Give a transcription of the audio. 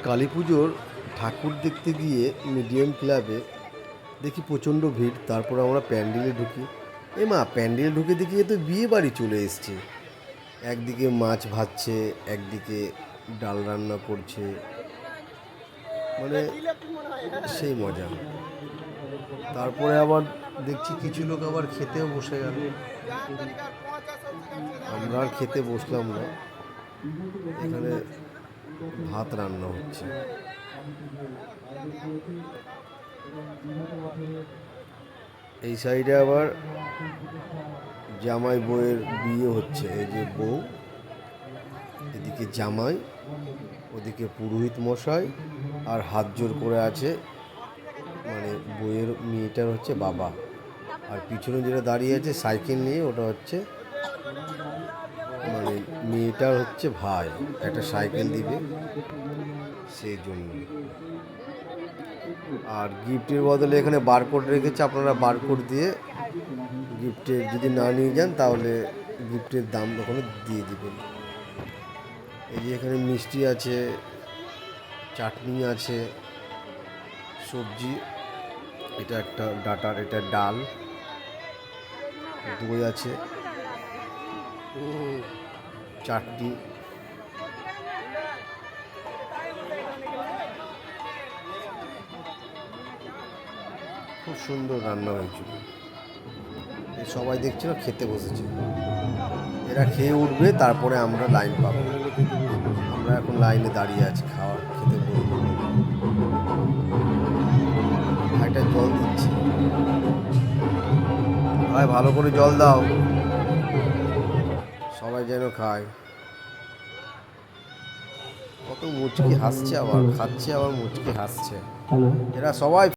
কালী পুজোর ঠাকুর দেখতে গিয়ে মিডিয়াম ক্লাবে দেখি প্রচণ্ড ভিড়। তারপর আমরা প্যান্ডেলে ঢুকি। মা, প্যান্ডেলে ঢুকে দেখি এ তো বিয়ে বাড়ি চলে এসছে। একদিকে মাছ ভাজছে, একদিকে ডাল রান্না করছে, মানে সেই মজা। তারপরে আবার দেখছি কিছু লোক আবার খেতেও বসে গেল। আমরা আর খেতে বসলাম না, এখানে ভাত রান্না হচ্ছে। এই সাইডে আবার জামাই বউয়ের বিয়ে হচ্ছে। এই যে বউ, এদিকে জামাই, ওদিকে পুরোহিত মশাই, আর হাত জোর করে আছে মানে বউয়ের মেয়েটার হচ্ছে বাবা। আর পিছনে যেটা দাঁড়িয়ে আছে সাইকেল নিয়ে, ওটা হচ্ছে মানে মেয়েটার হচ্ছে ভাই, একটা সাইকেল দিবে সেই জন্য। আর গিফটের বদলে এখানে বারকোড রেখেছে, আপনারা বারকোড দিয়ে গিফটের যদি না নিয়ে যান তাহলে গিফটের দাম ওখানে দিয়ে দিবেন। এই যে এখানে মিষ্টি আছে, চাটনি আছে, সবজি, এটা একটা ডাটার, এটা ডাল, দই আছে, চাটনি। খুব সুন্দর রান্না হয়েছিল। সবাই দেখছি না, খেতে বসেছে। এরা খেয়ে উঠবে, তারপরে আমরা লাইন পাবো। আমরা এখন লাইনে দাঁড়িয়ে আছি খেতে বসবো। ভাইটা জল দিচ্ছে। ভাই, ভালো করে জল দাও, সবাই যেন খায়। কত মুচকি হাসছে, আবার খাচ্ছে, আবার মুচকি হাসছে। এরা সবাই